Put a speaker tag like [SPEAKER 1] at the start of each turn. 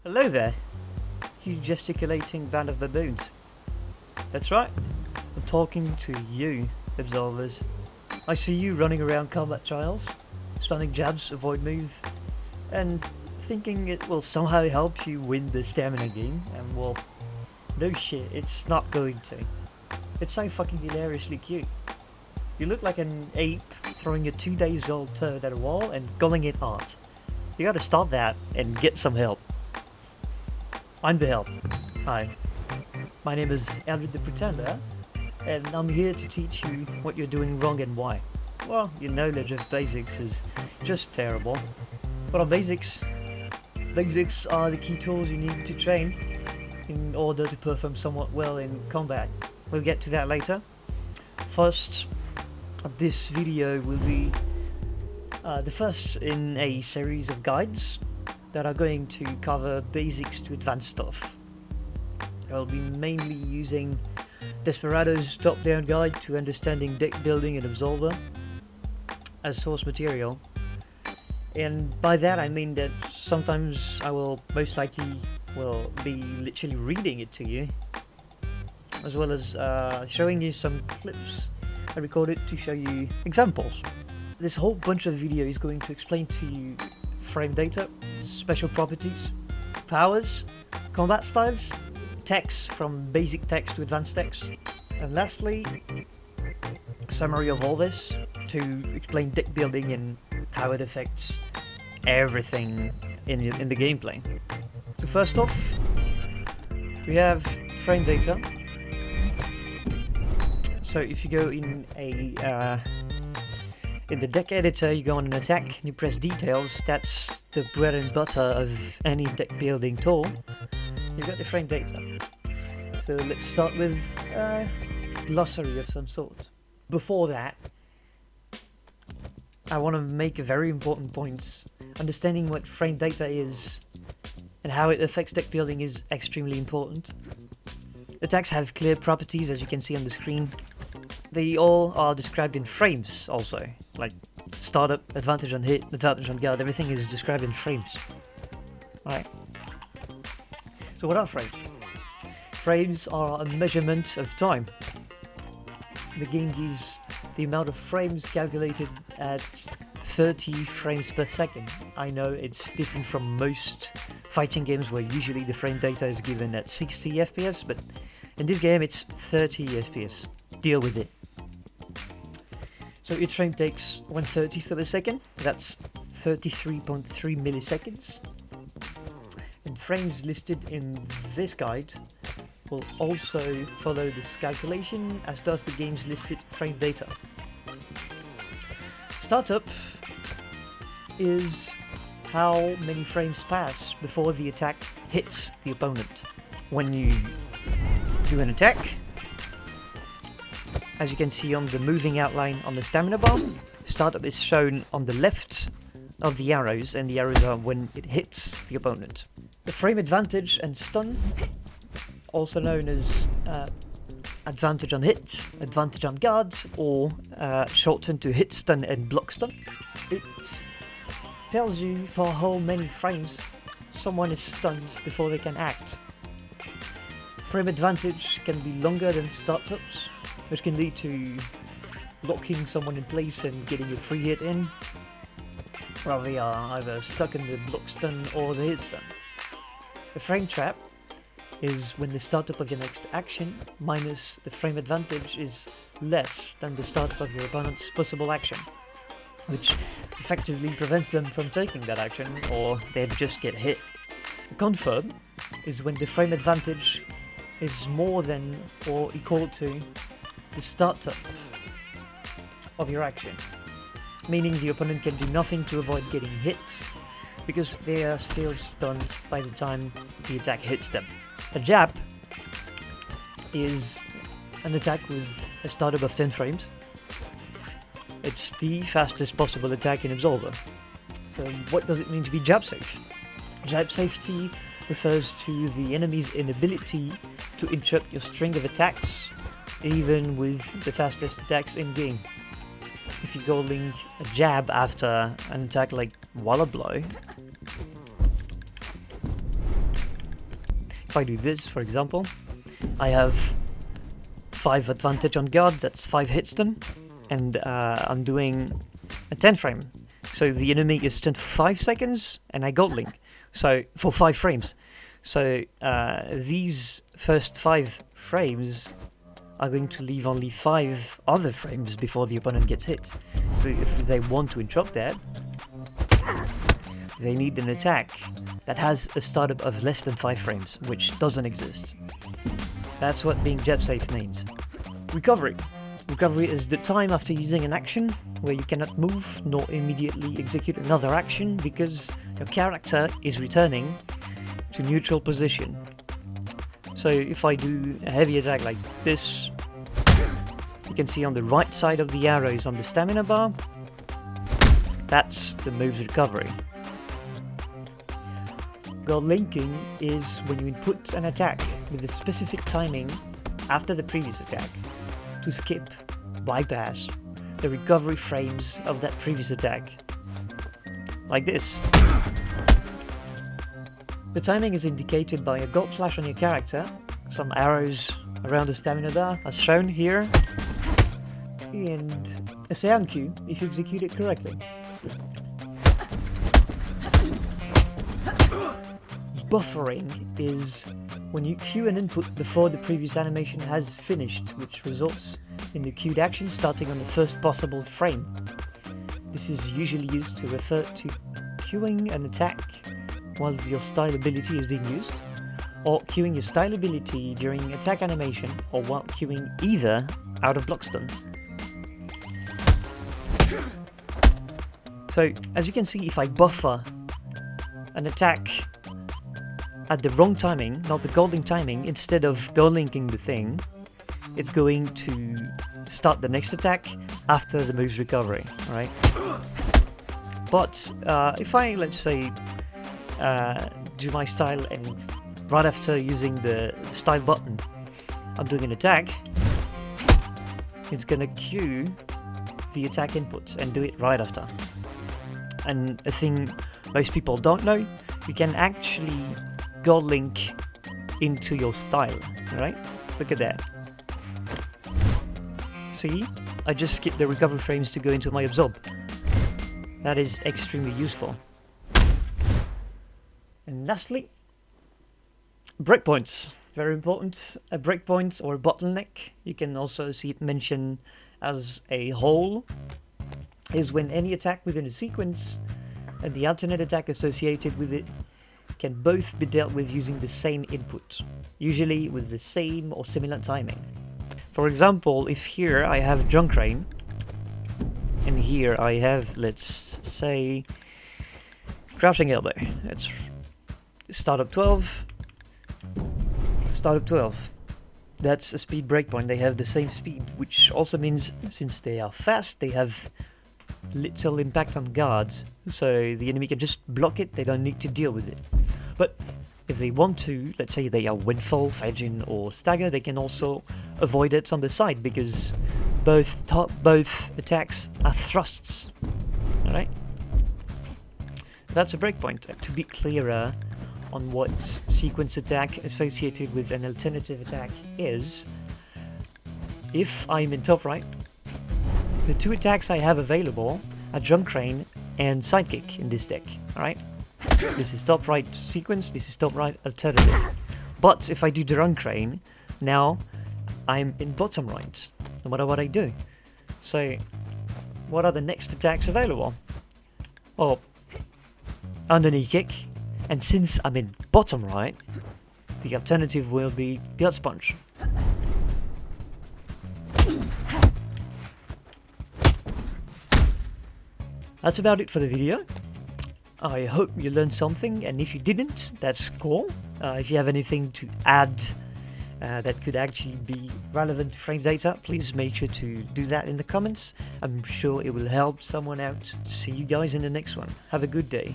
[SPEAKER 1] Hello there, you gesticulating band of baboons. That's right, I'm talking to you, Absolvers. I see you running around combat trials, spamming jabs, avoid move, and thinking it will somehow help you win the stamina game, and well, no shit, it's not going to. It's so fucking hilariously cute. You look like an ape throwing a 2 days old turd at a wall and calling it art. You gotta stop that and get some help. I'm the help. Hi. My name is Eldrid the Pretender, and I'm here to teach you what you're doing wrong and why. Well, your knowledge of basics is just terrible. But on basics are the key tools you need to train in order to perform somewhat well in combat. We'll get to that later. First, this video will be the first in a series of guides that are going to cover basics to advanced stuff. I'll be mainly using Desperado's top-down guide to understanding deck building and Absolver as source material. And by that I mean that sometimes I will most likely be literally reading it to you, as well as showing you some clips I recorded to show you examples. This whole bunch of video is going to explain to you frame data, special properties, powers, combat styles, text from basic text to advanced text, and lastly, a summary of all this to explain deck building and how it affects everything in the gameplay. So first off, we have frame data. So if you go in the deck editor, you go on an attack and you press details. That's the bread and butter of any deck building tool. You've got the frame data. So let's start with a glossary of some sort. Before that, I want to make a very important point. Understanding what frame data is and how it affects deck building is extremely important. Attacks have clear properties, as you can see on the screen. They all are described in frames also, like startup, advantage on hit, advantage on guard, everything is described in frames. Alright. So what are frames? Frames are a measurement of time. The game gives the amount of frames calculated at 30 frames per second. I know it's different from most fighting games where usually the frame data is given at 60 FPS, but in this game it's 30 FPS. Deal with it. So each frame takes 1/30th of a second, that's 33.3 milliseconds. And frames listed in this guide will also follow this calculation, as does the game's listed frame data. Startup is how many frames pass before the attack hits the opponent. When you do an attack, as you can see on the moving outline on the stamina bar, startup is shown on the left of the arrows, and the arrows are when it hits the opponent. The frame advantage and stun, also known as advantage on hit, advantage on guard, or shortened to hit stun and block stun. It tells you for how many frames someone is stunned before they can act. Frame advantage can be longer than startups, which can lead to locking someone in place and getting a free hit in, while they are either stuck in the block stun or the hit stun. The frame trap is when the startup of your next action minus the frame advantage is less than the startup of your opponent's possible action, which effectively prevents them from taking that action, or they just get hit. The confirm is when the frame advantage is more than or equal to the startup of your action, meaning the opponent can do nothing to avoid getting hit because they are still stunned by the time the attack hits them. A jab is an attack with a startup of 10 frames. It's the fastest possible attack in Absolver. So what does it mean to be Jabsafe? Jabsafety refers to the enemy's inability to interrupt your string of attacks, even with the fastest attacks in game. If you Goldlink a jab after an attack like Walla Blow, if I do this, for example, I have 5 advantage on guard, that's 5 hit stun, and I'm doing a 10 frame. So the enemy is stunned for 5 seconds, and I Goldlink, so for 5 frames. So these first 5 frames are going to leave only 5 other frames before the opponent gets hit. So if they want to interrupt that, they need an attack that has a startup of less than 5 frames, which doesn't exist. That's what being Jabsafe means. Recovery. Recovery is the time after using an action where you cannot move nor immediately execute another action because your character is returning to neutral position. So if I do a heavy attack like this, you can see on the right side of the arrows on the stamina bar, that's the move's recovery. Goldlinking is when you input an attack with a specific timing after the previous attack to skip, bypass the recovery frames of that previous attack. Like this. The timing is indicated by a gold flash on your character, some arrows around the stamina bar as shown here, and a sound cue if you execute it correctly. Buffering is when you cue an input before the previous animation has finished, which results in the cued action starting on the first possible frame. This is usually used to refer to queuing an attack while your style ability is being used, or queuing your style ability during attack animation, or while queuing either out of block stun. So, as you can see, if I buffer an attack at the wrong timing, not the Goldlink timing, instead of Goldlinking the thing, it's going to start the next attack after the move's recovery, right? But if I, let's say, do my style and right after using the style button, I'm doing an attack, it's gonna queue the attack inputs and do it right after. And a thing most people don't know, you can actually Goldlink into your style, right? Look at that. See? I just skipped the recovery frames to go into my absorb. That is extremely useful. And lastly, breakpoints. Very important. A breakpoint or a bottleneck, you can also see it mentioned as a hole, is when any attack within a sequence and the alternate attack associated with it can both be dealt with using the same input, usually with the same or similar timing. For example, if here I have Junk Rain, and here I have, let's say, Crouching Elbow. It's startup 12, startup 12. That's a speed breakpoint. They have the same speed, which also means since they are fast, they have little impact on guards, so the enemy can just block it, they don't need to deal with it. But if they want to, let's say they are Windfall, Fadgin or Stagger, they can also avoid it on the side because both attacks are thrusts. Alright? That's a breakpoint. To be clearer on what sequence attack associated with an alternative attack is, if I'm in top right, the 2 attacks I have available are Junk Rain and Sidekick in this deck, alright? This is top right sequence, this is top right alternative. But if I do Junk Rain, now I'm in bottom right, no matter what I do. So, what are the next attacks available? Well, underneath kick, and since I'm in bottom right, the alternative will be Guts Punch. That's about it for the video. I hope you learned something, and if you didn't, that's cool. If you have anything to add that could actually be relevant to frame data, please make sure to do that in the comments. I'm sure it will help someone out. See you guys in the next one. Have a good day.